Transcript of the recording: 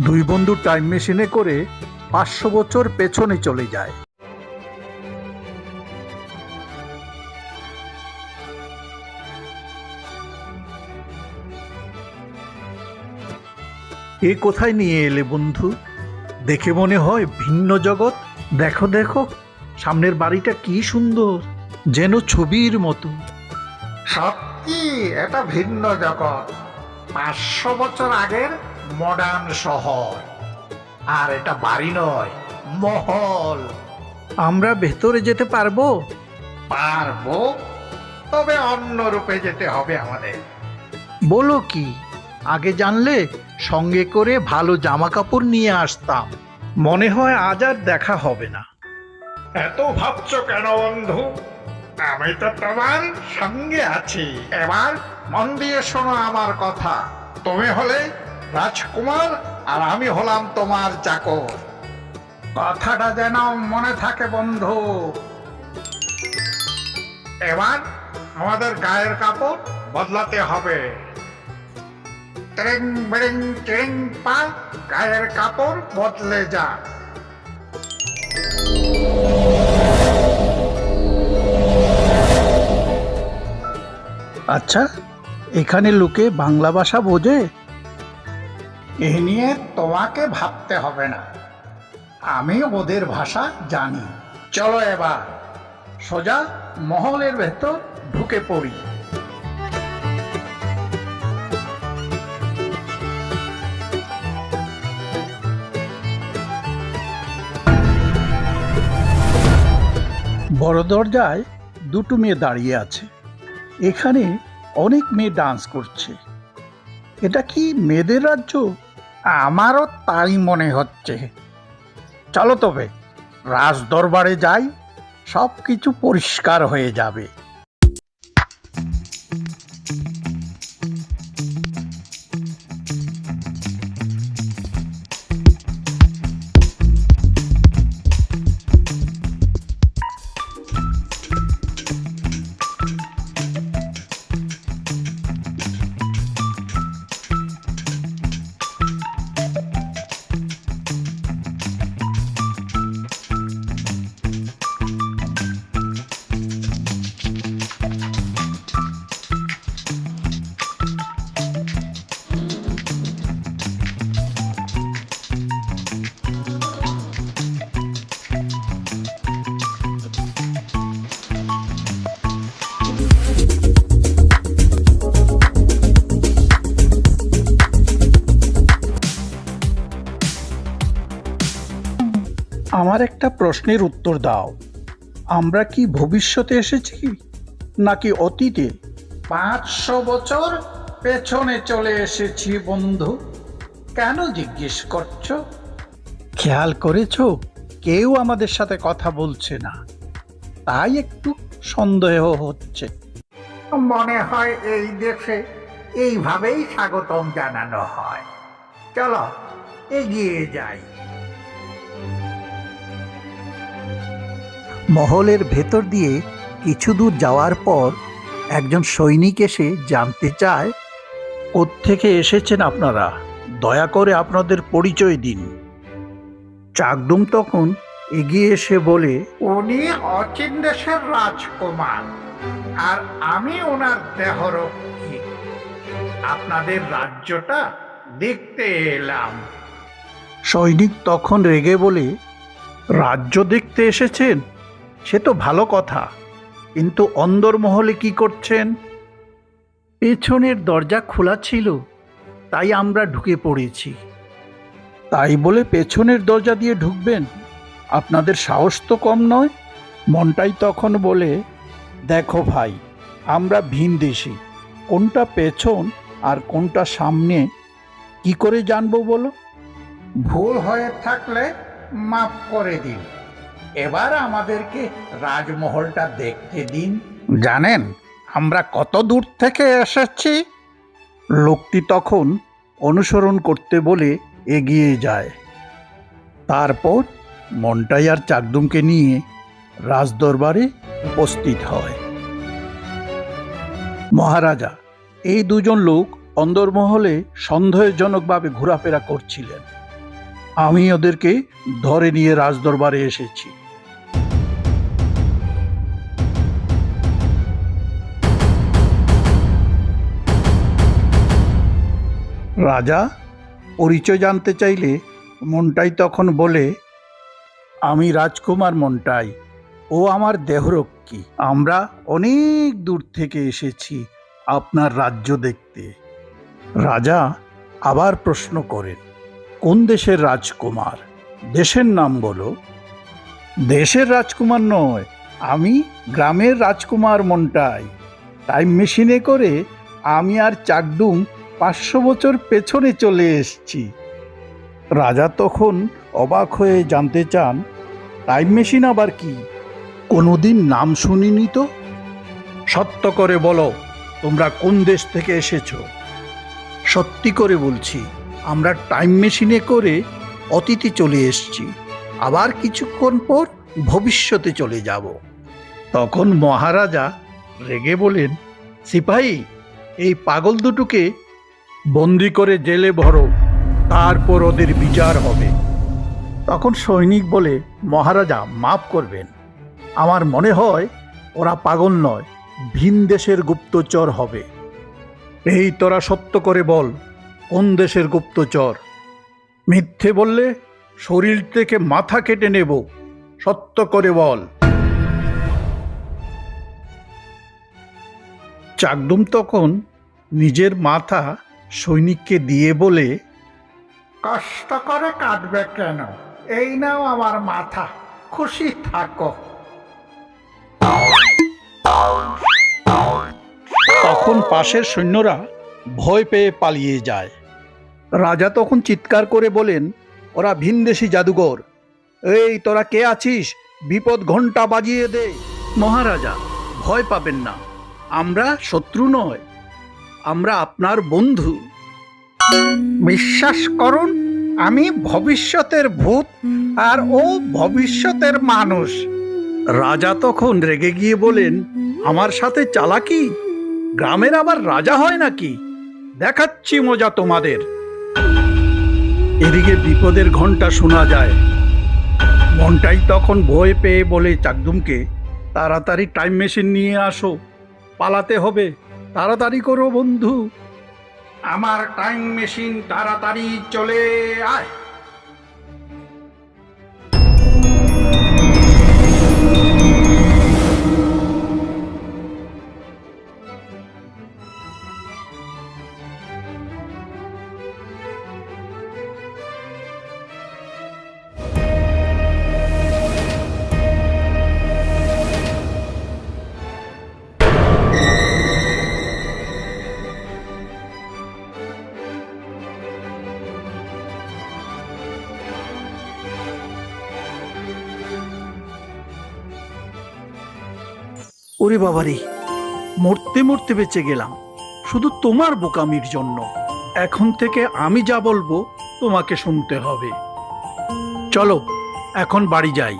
দুই বন্ধু টাইম মেশিনে করে ৫০০ বছর পেছনে চলে যায়। এ কোথায় নিয়ে এলে বন্ধু? দেখে মনে হয় ভিন্ন জগৎ। দেখো দেখো, সামনের বাড়িটা কি সুন্দর, যেন ছবির মতো। সত্যি এটা ভিন্ন জগৎ। ৫০০ বছর আগের মডার্ন শহর। আর এটা বাড়ি নয়, মহল। আমরা ভেতরে যেতে পারবো? পারবো, তবে অন্য রূপে যেতে হবে আমাদের। বলো কি, আগে জানলে সঙ্গে করে ভালো জামা কাপড় নিয়ে আসতাম। মনে হয় আজ আর দেখা হবে না। এত ভাবছো কেন বন্ধু? আমি তো তোমার সঙ্গে আছি। এবার মন দিয়ে শোনো আমার কথা। তুমি হলে রাজকুমার আর আমি হলাম তোমার চাকর। কথাটা যেন মনে থাকে বন্ধু। এবার আমাদের গায়ের কাপড় বদলাতে হবে। ট্রেং বেড়েং ট্রেং পা, গায়ের কাপড় বদলে যা। আচ্ছা, এখানে লোকে বাংলা ভাষা বোঝে? এ নিয়ে তোমাকে ভাবতে হবে না, আমি ওদের ভাষা জানি। চলো এবার সোজা মহলের ভেতর ঢুকে পড়ি। বড় দরজায় দুটো মেয়ে দাঁড়িয়ে আছে। এখানে অনেক মেয়ে ডান্স করছে। এটা কি মেয়েদের রাজ্য? আমারও তাই মনে হচ্ছে। চলো তবে রাজ দরবারে যাই, সব কিছু পরিষ্কার হয়ে যাবে। আমার একটা প্রশ্নের উত্তর দাও। আমরা কি ভবিষ্যতে এসেছি নাকি অতীতে? ৫০০ বছর পেছনে চলে এসেছি বন্ধু। কেন জিজ্ঞেস করছো? খেয়াল করেছো, কেউ আমাদের সাথে কথা বলছে না, তাই একটু সন্দেহ হচ্ছে। মনে হয় এই দেশে এইভাবেই স্বাগতম জানানো হয়। চলো এগিয়ে যাই। মহলের ভেতর দিয়ে কিছু দূর যাওয়ার পর একজন সৈনিক এসে জানতে চায়, কোত্থেকে এসেছেন আপনারা? দয়া করে আপনাদের পরিচয় দিন। চাকদুম তখন এগিয়ে এসে বলে, উনি অচিন দেশের রাজকুমার, আর আমি ওনার দেহরক্ষী। আপনাদের রাজ্যটা দেখতে এলাম। সৈনিক তখন রেগে বলে, রাজ্য দেখতে এসেছেন? সে তো ভালো কথা, কিন্তু অন্দরমহলে কি করছেন? পেছনের দরজা খোলা ছিল, তাই আমরা ঢুকে পড়েছি। তাই বলে পেছনের দরজা দিয়ে ঢুকবেন? আপনাদের সাহস তো কম নয়। মনটাই তখন বলে, দেখো ভাই, আমরা ভিনদেশী, কোনটা পেছন আর কোনটা সামনে কি করে জানবো বলো? ভুল হয়ে থাকলে মাফ করে দিন। এবার আমাদেরকে রাজমহলটা দেখতে দিন। জানেন আমরা কত দূর থেকে এসেছি? লোকটি তখন অনুসরণ করতে বলে এগিয়ে যায়। তারপর মন্টাই আর চাকদুমকে নিয়ে রাজদরবারে উপস্থিত হয়। মহারাজা, এই দুজন লোক অন্দরমহলে সন্দেহজনকভাবে ঘোরাফেরা করছিলেন। আমি ওদেরকে ধরে নিয়ে রাজদরবারে এসেছি। রাজা পরিচয় জানতে চাইলে মন্টাই তখন বলে, আমি রাজকুমার মন্টাই, ও আমার দেহরক্ষী। আমরা অনেক দূর থেকে এসেছি আপনার রাজ্য দেখতে। রাজা আবার প্রশ্ন করেন, কোন দেশের রাজকুমার? দেশের নাম বলো। দেশের রাজকুমার নয়, আমি গ্রামের রাজকুমার মন্টাই। টাইম মেশিনে করে আমি আর চাকদুম 500 বছর পেছনে চলে এসেছি। রাজা তখন অবাক হয়ে জানতে চান, টাইম মেশিন আবার কি? কোনোদিন নাম শুনিনি তো। সত্য করে বলো, তোমরা কোন দেশ থেকে এসেছো? সত্যি করে বলছি, আমরা টাইম মেশিনে করে অতীতে চলে এসেছি, আবার কিছুক্ষণ পর ভবিষ্যতে চলে যাব। তখন মহারাজা রেগে বলেন, সিপাহী, এই পাগল দুটোকে বন্দি করে জেলে ভরো, তারপর ওদের বিচার হবে। তখন সৈনিক বলে, মহারাজা মাফ করবেন, আমার মনে হয় ওরা পাগল নয়, ভিন দেশের গুপ্তচর হবে। এই তোরা সত্য করে বল, কোন দেশের গুপ্তচর? মিথ্যে বললে শরীর থেকে মাথা কেটে নেব, সত্য করে বল। চাকদুম তখন নিজের মাথা সৈনিককে দিয়ে বলে, কষ্ট করে কাটবে কেন? এই নাও আমার মাথা, খুশি থাকো। তখন পাশের সৈন্যরা ভয় পেয়ে পালিয়ে যায়। রাজা তখন চিৎকার করে বলেন, ওরা ভিনদেশী জাদুঘর, এই তোরা কে আছিস? বিপদ ঘন্টা বাজিয়ে দে। মহারাজা, ভয় পাবেন না, আমরা শত্রু নয়, আমরা আপনার বন্ধু। বিশ্বাস করুন, আমি ভবিষ্যতের ভূত আর ও ভবিষ্যতের মানুষ। রাজা তখন রেগে গিয়ে বলেন, আমার সাথে চালাকি? গ্রামের আবার রাজা হয় নাকি? দেখাচ্ছি মজা তোমাদের। এদিকে বিপদের ঘন্টা শোনা যায়। মনটাই তখন ভয় পেয়ে বলে চাকদুমকে, তাড়াতাড়ি টাইম মেশিন নিয়ে আসো, পালাতে হবে, তাড়াতাড়ি করো বন্ধু। আমার টাইম মেশিন তাড়াতাড়ি চলে আয়। ওরে বাবারে, মরতে মরতে বেঁচে গেলাম শুধু তোমার বোকামির জন্য। এখন থেকে আমি যা বলবো তোমাকে শুনতে হবে। চলো এখন বাড়ি যাই।